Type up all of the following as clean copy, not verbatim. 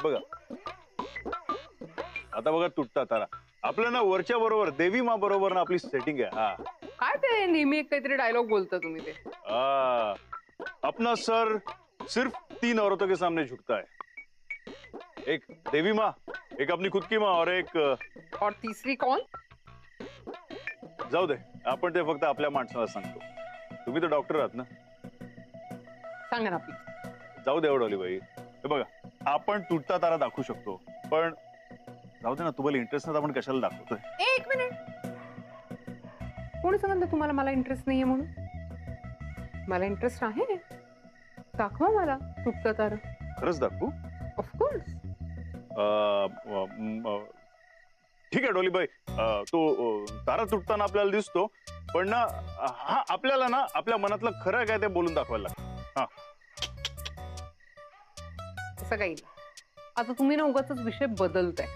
बघा आता बघा तुटता तारा आपल्या ना वरच्या बरोबर देवी माँ बरोबर ना आपली सेटिंग आहे। हा काय ते नेहमी काहीतरी डायलॉग बोलता तुम्ही ते? अपना सर सिर्फ 3 औरतों के सामने झुकता है, एक देवी माँ, एक अपनी खुद की माँ और एक और तीसरी कौन? जाऊ दे आपण ते फक्त आपल्या माणसाला सांगतो। तुम्ही तर डॉक्टर आहात ना, सांगा ना प्लीज। जाऊ दे डॉलीबाई, हे बघा आपण तुटता तारा दाखवू शकतो पण जाऊ दे ना, तुम्हाला इंटरेस्ट नाही आपण कशाला दाखवतोय? एक मिनिट, कोणी सांगितलं तुम्हाला मला इंटरेस्ट नाहीये म्हणून? मला इंटरेस्ट आहे, दाखवा मला तुटता तारा। खरंच दाखवू? ऑफकोर्स। ठीक आहे डॉलीबाई, तो तारा तुटताना आपल्याला दिसतो पण ना हा आपल्याला ना आपल्या मनातलं खरं काय ते बोलून दाखवायला लागतं। हा असं काही नाही। आता तुम्ही ना उगाचच विषय बदलताय।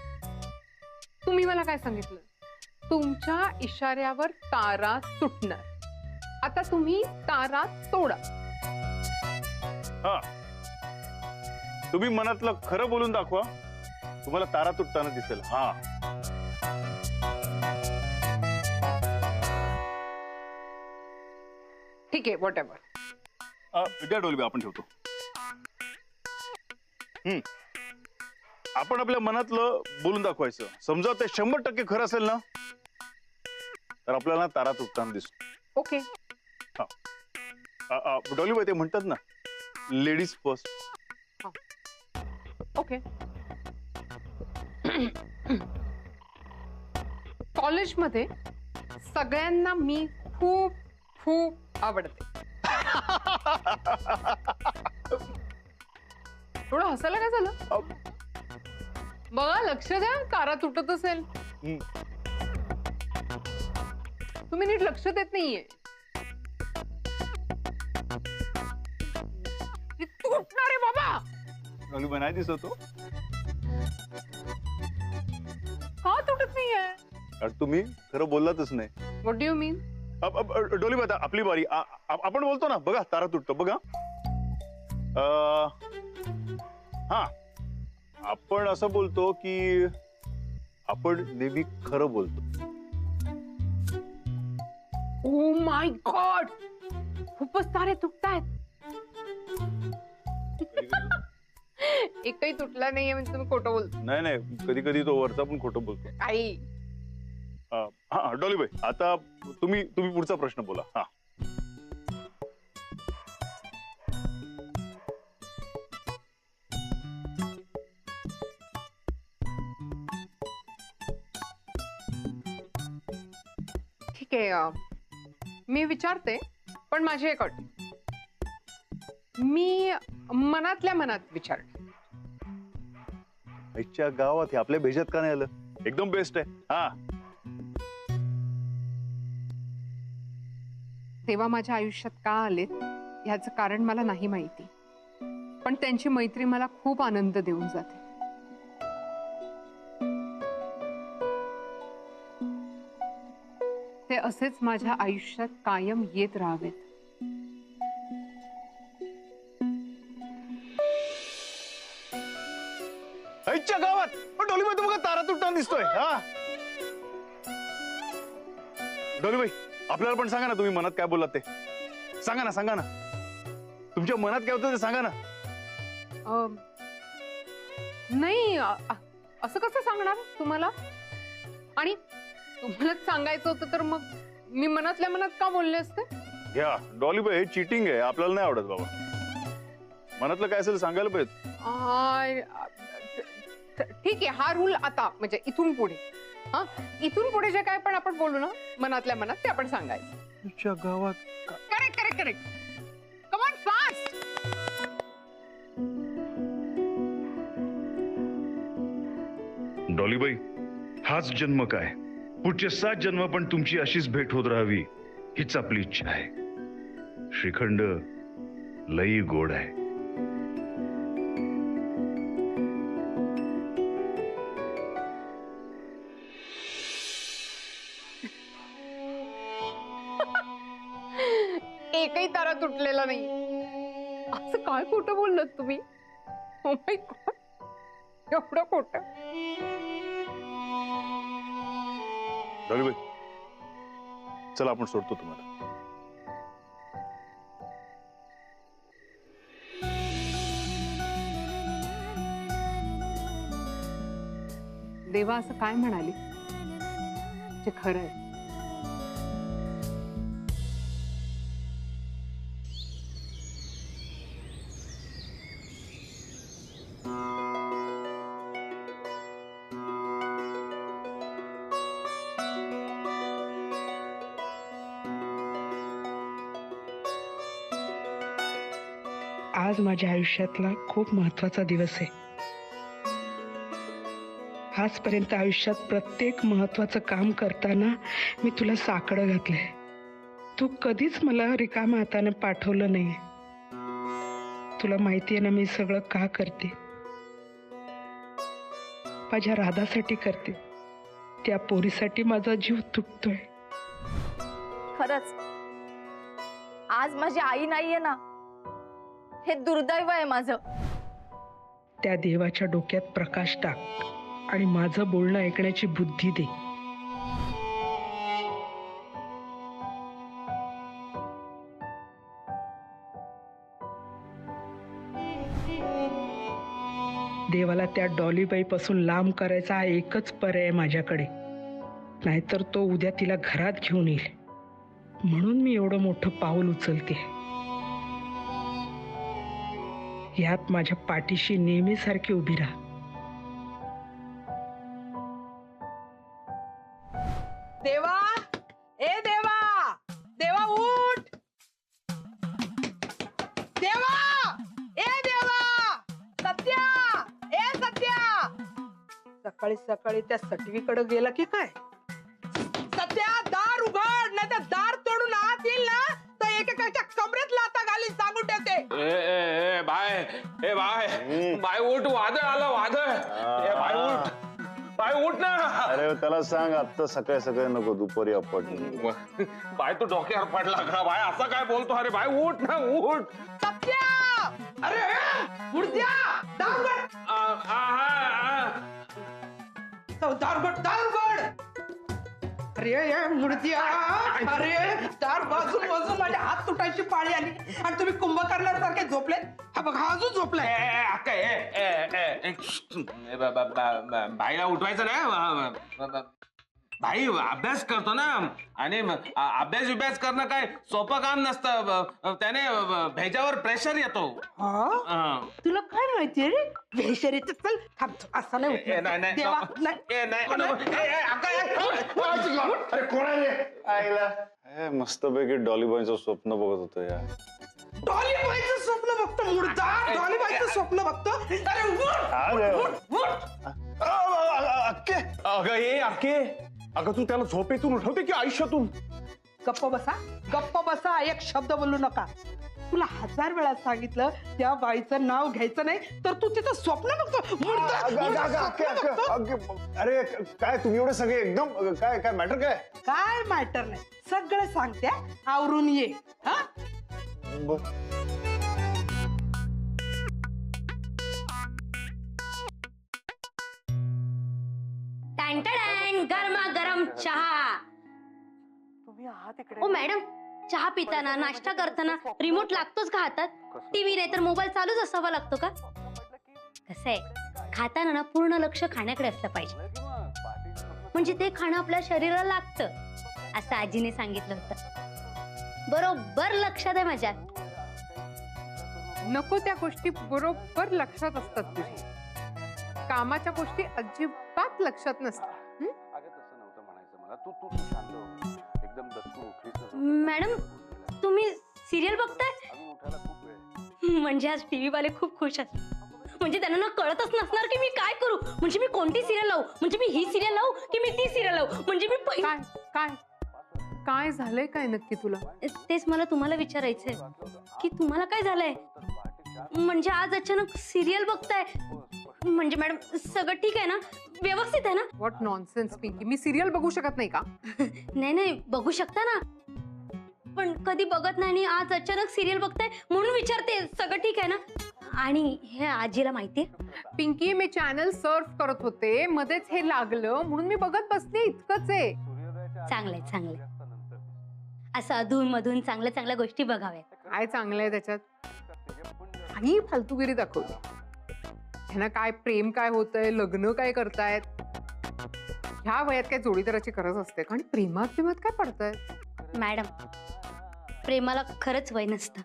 तुम्ही मला काय सांगितलं? तुमच्या इशाऱ्यावर तारा तुटणार, आता तुम्ही तारा तोडा। हा तुम्ही मनातलं खरं बोलून दाखवा, तुम्हाला तारा तुटताना दिसेल। हा ठीक आहे, व्हॉट एव्हर। द्या डॉलीबाई, आपण ठेवतो। आपण आपल्या मनातलं बोलून दाखवायचं, समजा ते 100% खरं असेल ना तर आपल्याला तारा तुटताना दिसतो। ओके। डॉलीबाई ते म्हणतात ना लेडीज फर्स्ट। ओके। कॉलेजमध्ये सगळ्यांना मी खूप खूप आवडते। थोडं हसायला काय झालं? बघा, लक्ष द्या, तारा तुटत असेल। तुम्ही नीट लक्ष देत नाहीये। तुटणार आहे बाबा। डॉलीबाई नाही दिसत हो? का तुटत नाहीये? कारण तुम्ही खरं बोललातच नाही। व्हॉट डू यू मीन? डॉलीबाई आता आपली बारी, आपण बोलतो ना, बघा तारा तुटतो बघा। हा आपण असं बोलतो की आपण नेहमी खरं बोलतो। ओ माय गॉड, खूपच तारे तुटतायत। एकही तुटला नाहीये म्हणजे तुम्ही खोटं बोलतो? नाही नाही, कधी कधी तो वरचा पण खोटं बोलतो। आई, हा डॉलीबाई आता तुम्ही पुढचा प्रश्न बोला। हा ठीक आहे, मी विचारते पण माझी एक अट, मी मनातल्या मनात विचारते। आईच्या गावात हे आपल्या भेजात का नाही आलं? एकदम बेस्ट आहे। हा तेव्हा माझ्या आयुष्यात का आलेत ह्याचं कारण मला नाही माहिती, पण त्यांची मैत्री मला खूप आनंद देऊन जाते। ते असेच माझ्या आयुष्यात कायम येत राहावेत। आईच्या गावात पण डॉलीबाई तुम्हाला तारा तुटताना दिसतोय। हा डॉलीबाई आपल्याला पण सांगा ना, तुम्ही मनात काय बोललात ते सांगा ना, सांगा ना, तुमच्या मनात काय होतं ते सांगा ना। नाही, असं कसं सांगणार तुम्हाला? आणि तुम्हालाच सांगायचं होतं तर मग मी मनातल्या मनात का बोलले असते? घ्या डॉलीबाई, हे चीटिंग आहे, आपल्याला नाही आवडत बाबा। मनातलं काय असेल सांगायला पाहिजे। ठीक आहे, हा रूल आता म्हणजे इथून पुढे, हा इथून पुढे जे काय पण आपण बोलू ना मनातल्या मनात ते आपण सांगायचं। गावात correct correct correct, come on fast. डॉलीबाई, हाच जन्म काय, पुढचे 7 जन्म पण तुमची अशीच भेट होत राहावी हीच आपली इच्छा आहे। श्रीखंड लई गोड आहे। एकही तारा तुटलेला नाही। असं काय खोटं बोललात तुम्ही? ओ माय गॉड, एवढं खोटं. डॉलीबाई, चला आपण सोडतो तुम्हाला. देवा असं काय म्हणाली जे खरं आहे? आज माझ्या आयुष्यातला खूप महत्वाचा दिवस आहे. आजपर्यंत आयुष्यात प्रत्येक महत्वाचं काम करताना मी तुला साकडं घातलंय. तू कधीच मला रिकाम्या हाताने पाठवलं नाही. तुला माहितीये ना मी सगळं का करते. माझ्या राधासाठी करते. त्या पोरीसाठी माझा जीव तुटतोय. खरंच आज माझी आई नाहीये ना, हे दुर्दैव आहे माझं. त्या देवाच्या डोक्यात प्रकाश टाक आणि माझं बोलणं ऐकण्याची बुद्धी दे. देवाला त्या डॉलीबाई पासून लांब करायचा हा एकच पर्याय माझ्याकडे. नाहीतर तो उद्या तिला घरात घेऊन येईल. म्हणून मी एवढं मोठं पाऊल उचलते. यात माझ्या पाठीशी नेहमीसारखी उभी राहा. देवा, ए देवा, देवा उठ. देवा, ए देवा, सत्या, ए सत्या. सकाळी सकाळी त्या सटवीकडे गेला की काय? सत्या, दार उघड, नाही तर दार तोडून आत येईल ना तर एकेकाच्या कमरेत लाता घाली सांगून ठेवते. ए बाय उठ, वादळ आलं वादळ. ए बाय उठ ना. अरे त्याला सांग आता सकाळी सकाळी नको, दुपारी अपट. बाय तू डोक्यावर पडला का बाय? असं काय बोलतो? अरे बाय उठ ना, उठ. सत्या, अरे उडत्या, दार उघड. दार उघड, दार उघड. अरे मुडतिया, अरे दार वाजून वाजून माझे हात तुटायची पाळी आली आणि तुम्ही कुंभकर्णासारखे झोपले. हा बघ, हा अजून झोपलाय. बाईला उठवायचं ना. भाई अभ्यास करतो ना, आणि अभ्यास करणं काय सोपं काम नसतं. त्याने भेजावर प्रेशर येतो. तुला काय माहितीये रे भेशरीच? चल थांब, असं नाही उठणार. देवा, अरे कोण आहे आईला? मस्तपैकी डॉलीबाईचं स्वप्न बघत होतो यार. डॉलीबाईचं स्वप्न बघतो मुडदा, डॉलीबाईचं स्वप्न बघतो. अरे अक्के, अगं ये अक्के, अगं तू त्याला झोपेतून उठवते की आयुष्यातून? गप्प बसा, गप्प बसा. एक शब्द बोलू नका. तुला 1000 वेळा सांगितलं त्या बाईचं नाव घ्यायचं नाही, तर तू तिचं स्वप्न बघतो. अरे काय तुम्ही एवढे सगळे एकदम काय काय मॅटर काय? काय मॅटर नाही, सगळं सांगते. आवरून ये. हा गरमा गरम चहा. तुम्ही आहात इकडे. ओ मॅडम, चहा पिताना नाश्ता करताना रिमोट लागतोच का हातात? टीव्ही नाही तर मोबाईल चालूच असावा लागतो का? कसं आहे, खाताना ना पूर्ण लक्ष खाण्याकडे असलं पाहिजे, म्हणजे ते खाणं आपल्या शरीराला लागतं असं आजीने सांगितलं होतं. बरोबर लक्षात आहे माझ्या. नको त्या गोष्टी बरोबर लक्षात असतात तुझ्या. कामाच्या गोष्टी अजिबात लक्षात नसतात. मॅडम, तुम्ही सिरियल बघताय? म्हणजे आज टीव्ही वाले खूप खुश असतात. म्हणजे त्यांना ना कळतच नसणार की मी काय करू. म्हणजे मी कोणती सिरियल लावू, म्हणजे मी ही सिरियल लावू की मी ती सिरियल लावू. म्हणजे मी काय काय काय झालंय काय नक्की तुला? तेच मला तुम्हाला विचारायचंय की तुम्हाला काय झालंय. म्हणजे आज अचानक सिरियल बघताय. म्हणजे मॅडम सगळं ठीक आहे ना, व्यवस्थित आहे ना? व्हॉट नॉनसेन्स पिंकी, मी सिरियल बघू शकत नाही का? नाही बघू शकता ना, पण कधी बघत नाही आणि आज अचानक सिरियल बघताय म्हणून विचारते. सगळं ठीक आहे ना? आणि हे आजीला माहितीये? पिंकी, मी चॅनल सर्फ करत होते, मध्येच हे लागलं म्हणून मी बघत बसले, इतकंच आहे. चांगलंय चांगलंय, असं अधून मधून चांगल्या चांगल्या गोष्टी बघाव्यात. काय चांगलं आहे त्याच्यात? आणि फालतूगिरी दाखवली. ह्यांना काय प्रेम काय होतंय, लग्न काय करतायत, ह्या वयात काय जोडीदाराची गरज असते का? आणि प्रेमात काय पडतायत? मॅडम, प्रेमाला खरंच वय नसतं.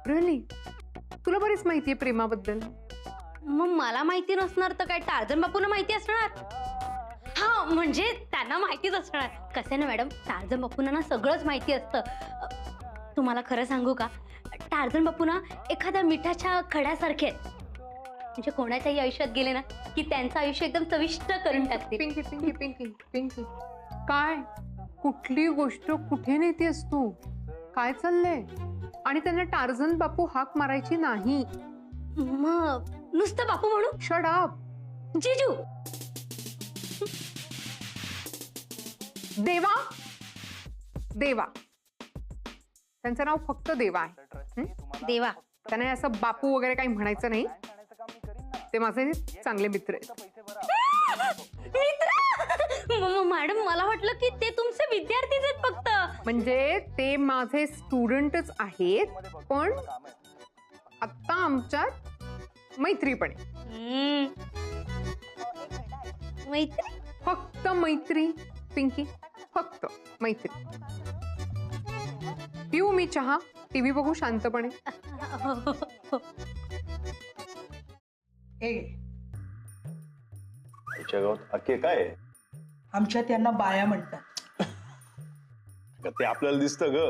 रिअली? तुला बरीच माहितीये प्रेमाबद्दल. मग मला माहिती नसणार तर काय टार्झन बापूंना माहिती असणार? हा, म्हणजे त्यांना माहितीच असणार. कसं ना मॅडम, टार्झन बापूंना ना सगळंच माहिती असतं. तुम्हाला खरं सांगू का, टार्झन बापू ना एखाद्या मिठाच्या खड्यासारखे आहेत. म्हणजे कोणाच्याही आयुष्यात गेले ना की त्यांचं आयुष्य एकदम चविष्ट करून टाकते. पिंकी पिंकी पिंकी पिंकी, काय कुठली गोष्ट कुठे नेतेस तू? काय चाललंय? आणि त्यांना टार्झन बापू हाक मारायची नाही. मग नुसतं बापू म्हणून? Shut up. जिजू. देवा, देवा, त्यांचं नाव फक्त देवा आहे. देवा. त्यांना असं बापू वगैरे काही म्हणायचं नाही. ते माझे चांगले मित्र आहेत. मॅडम, मला वाटलं की ते तुमचे विद्यार्थीच आहेत फक्त. म्हणजे ते माझे स्टुडंटच आहेत, पण आता आमच्यात मैत्री पण आहे. मैत्री? फक्त मैत्री पिंकी, फक्त मैत्री. पिऊ मी चहा, टीव्ही बघू शांतपणे. हे आमच्या गावात अख्खे काय आहे? आमच्या त्यांना बाया म्हणतात. ते आपल्याला दिसतं ग,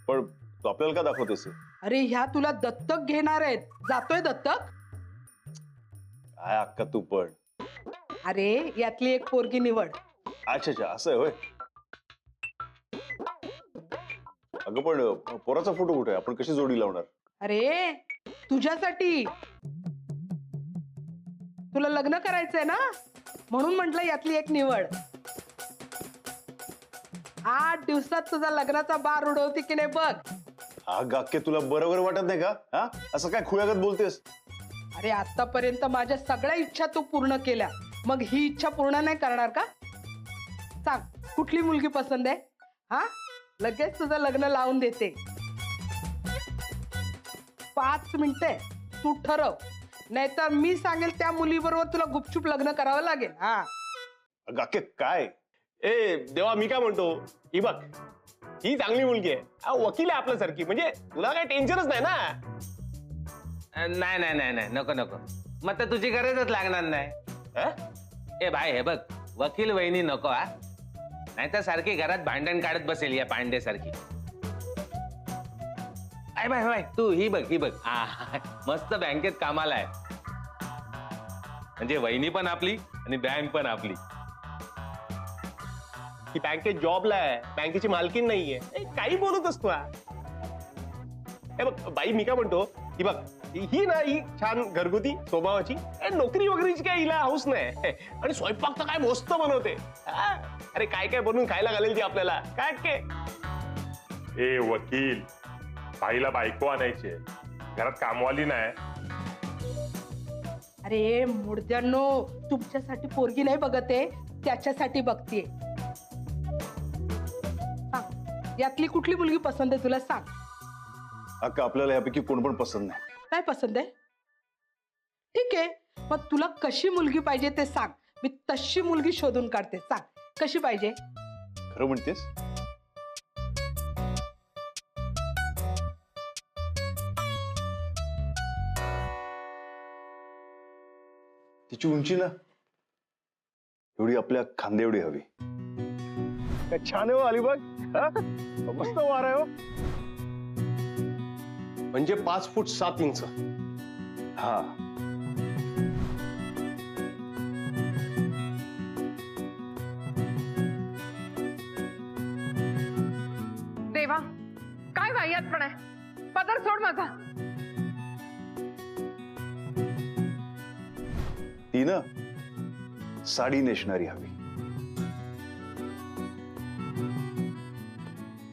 पण तू आपल्याला का दाखवतेस? अरे ह्या तुला दत्तक घेणार आहेत. जातोय दत्तक? काय अक्का तू पण. अरे यातली एक पोरगी निवड. अच्छा अच्छा, असं आहे होय. अगं पण पोराचा फोटो कुठे आहे? आपण कशी जोडी लावणार? अरे तुझ्यासाठी, तुला लग्न करायचंय ना, म्हणून म्हटलं यातली एक निवड. 8 दिवसात तुझा लग्नाचा बार उडवते की नाही बघ. हा गाके, तुला बरोबर वाटत नाही का? हा, असं काय खुळ्यागत बोलतेस? अरे आतापर्यंत माझ्या सगळ्या इच्छा तू पूर्ण केल्या, मग ही इच्छा पूर्ण नाही करणार का? सांग, कुठली मुलगी पसंत आहे? हा, लगेच तुझं लग्न लावून देते. 5 मिनिटे तू ठरव, नाहीतर मी सांगेल त्या मुलीबरोबर तुला गुपचूप लग्न करावं लागेल. हा गाके काय? ए देवा, मी काय म्हणतो, ही बघ, ही चांगली मुलगी आहे. वकील आहे आपल्यासारखी, म्हणजे तुला काही टेन्शनच नाही ना. नाही नाही नाही नाही, नको नको, मग तर तुझी गरजच लागणार नाही. ए बाय, हे बघ, वकील वहिनी नको हा, नाहीतर सारखी घरात भांडण काढत बसेल या पांडे सारखी. आय बाय बाय, तू ही बघ, ही बघ, मस्त बँकेत कामाला आहे. म्हणजे वहिनी पण आपली आणि बँक पण आपली. ही बँकेत जॉबला आहे, बँकेची मालकीण नाहीये. काही बोलत असतो. हे बघ बाई, मी काय म्हणतो, ही बघ, ही ना, ही छान घरगुती स्वभावाची, नोकरी वगैरेची काय हिला हाऊस नाही. आणि स्वयंपाक तर काय मस्त बनवते. अरे काय काय बनवून खायला घालेल ती आपल्याला, काय के. ए वकील, बाईला बायको आणायची, घरात कामवाली नाही. अरे मुर्द्यांनो, तुमच्यासाठी पोरगी नाही बघत आहे, त्याच्यासाठी बघतीये. सांग, यातली कुठली मुलगी पसंत आहे तुला? सांग. अक्का, आपल्याला यापैकी कोण पण पसंत नाही. काय पसंत आहे? ठीक आहे, मग तुला कशी मुलगी पाहिजे ते सांग, मी तशी मुलगी शोधून काढते. सांग, कशी पाहिजे? खरं म्हणतेस? तिची उंची ना एवढी आपल्या खांदे एवढी हवी. काय छान आहे हो अलिबाग, मस्त वार आहे हो. म्हणजे 5 फूट 7 इंच. हा, देवा, काय वाह्यात पण आहे. पदर सोड माझा. ती ना साडी नेसणारी हवी.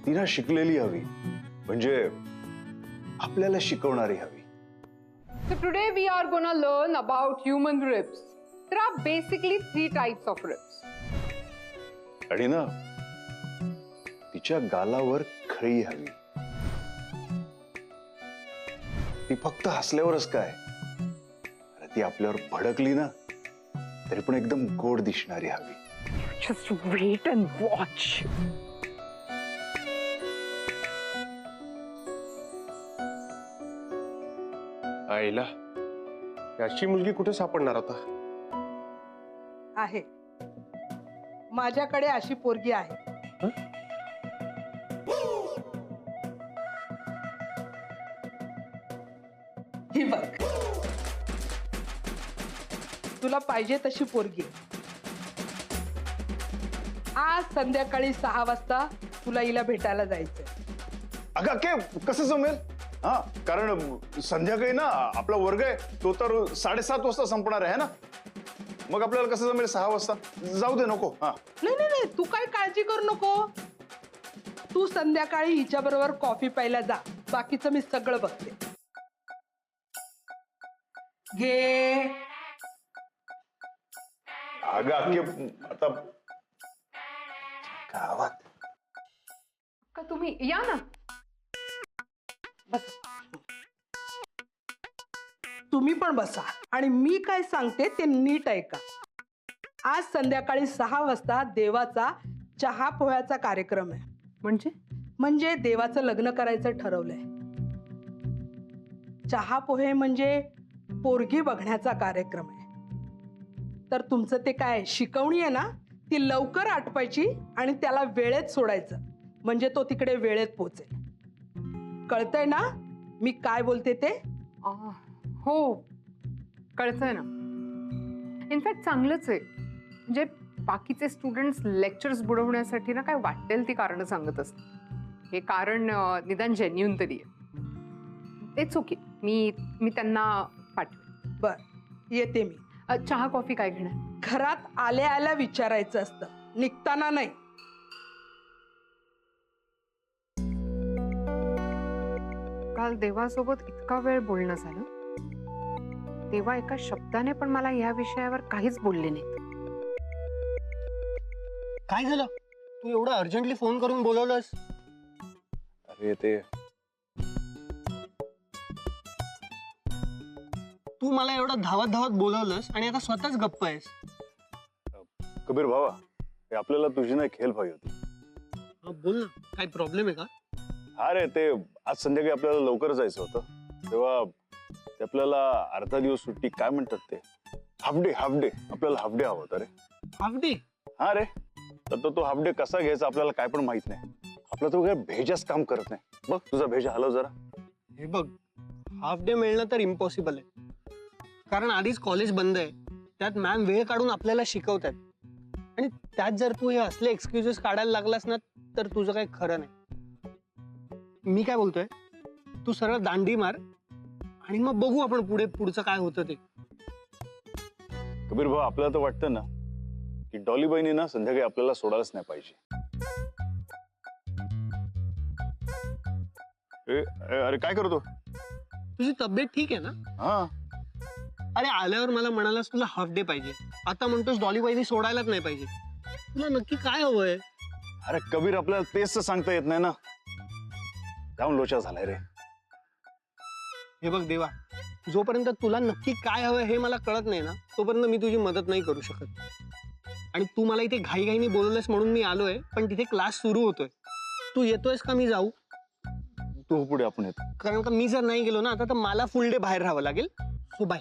ती ना शिकलेली हवी, म्हणजे आपल्याला शिकवणारी हवी. So today we are gonna learn about human ribs. There are basically 3 types of ribs. आणि ना तिच्या गालावर खळी हवी. ती फक्त हसल्यावरच काय, अरे ती आपल्यावर भडकली ना तरी पण एकदम गोड दिसणारी हवी. Just wait and watch. आईला अशी मुलगी कुठे सापडणार आता? आहे, माझ्याकडे अशी पोरगी आहे. ही बघ, तुला पाहिजे तशी पोरगी. आज संध्याकाळी 6 वाजता तुला हिला भेटायला जायचंय. अगं अक्के कसं जमेल? हा, कारण संध्याकाळी ना आपला वर्ग आहे तो तर 7:30 वाजता संपणार आहे ना. मग आपल्याला कसं जमेल 6 वाजता? जाऊ दे, नको. हा, नाही नाही नाही, तू काय काळजी करू नको. तू संध्याकाळी हिच्या बरोबर कॉफी प्यायला जा, बाकीचं मी सगळं बघते. घे. अगं अक्के आता गावात का तुम्ही या ना. बस, तुम्ही पण बसा आणि मी काय सांगते ते नीट ऐका. आज संध्याकाळी 6 वाजता देवाचा चहा पोह्याचा कार्यक्रम आहे. म्हणजे देवाचं लग्न करायचं ठरवलंय. चहा पोहे म्हणजे पोरगी बघण्याचा कार्यक्रम आहे. तर तुमचं ते काय शिकवणी आहे ना, ती लवकर आटपायची आणि त्याला वेळेत सोडायचं, म्हणजे तो तिकडे वेळेत पोहोचेल. कळतंय ना मी काय बोलते ते? हो, कळतंय ना. इनफॅक्ट चांगलंच आहे. म्हणजे बाकीचे स्टुडंट्स लेक्चर्स बुडवण्यासाठी ना काय वाटेल ती कारणं सांगत असतात. हे कारण निदान जेन्युइन तरी आहे. इट्स ओके, मी त्यांना पाठवेन. बर, येते मी. चहा कॉफी काय घेणार? घरात आल्या आल्या विचारायचं असतं, निघताना नाही. काल देवासोबत इतका वेळ बोलणं झालं, तेव्हा एका शब्दाने पण मला या विषयावर काहीच बोलले नाही. काय झालं? तू एवढं अर्जंटली फोन करून बोलवलंस? अरे ते तू मला एवढं धावत धावत बोलवलंस आणि आता स्वतःच गप्प आहेस. कबीर भावा, हे आपल्याला तुझी ना एक हेल्प हवी होती. बोल ना, काय प्रॉब्लेम आहे का? अरे ते आज संध्याकाळी आपल्याला लवकर जायचं होतं, तेव्हा ते आपल्याला अर्धा दिवस सुट्टी, काय म्हणतात ते, हाफ डे आपल्याला हाफ डे हवा होता रे. Half day? हा रे, तर तो हाफ डे कसा घ्यायचा आपल्याला काय पण माहित नाही. आपला तो काय भेजाच काम करत नाही. बघ तुझा भेजा हलव जरा. हे बघ, हाफ डे मिळणं तर इम्पॉसिबल आहे, कारण आधीच कॉलेज बंद आहे. त्यात मॅम वेळ काढून आपल्याला शिकवतात आणि त्यात जर तू हे असले एक्सक्युजेस काढायला लागलास ना तर तुझं काही खरं नाही. मी काय बोलतोय, तू सरळ दांडी मार आणि मग बघू आपण पुढचं काय होतं ते. कबीर भाऊ, आपल्याला तर वाटतं ना की डॉलीबाईनी ना संध्याकाळी आपल्याला सोडायलाच नाही पाहिजे. अरे काय करतो? तुझी तब्येत ठीक आहे ना? हा. अरे आल्यावर मला म्हणालास तुला हाफ डे पाहिजे, आता म्हणतोस डॉलीबाईनी सोडायलाच नाही पाहिजे. तुला नक्की काय हवंय? अरे कबीर, आपल्याला तेच तर सांगता येत नाही ना. जाऊन लोचा झालाय रे. हे बघ देवा, जोपर्यंत तुला नक्की काय हवंय हे मला कळत नाही ना, तोपर्यंत मी तुझी मदत नाही करू शकत. आणि तू मला इथे घाईघाईने बोलवलंस म्हणून मी आलोय, पण तिथे क्लास सुरू होतोय. तू येतोयस का मी जाऊ? तू पुढे, आपण येतो. कारण का मी जर नाही गेलो ना आता तर मला फुल डे बाहेर राहावं लागेल. So bye.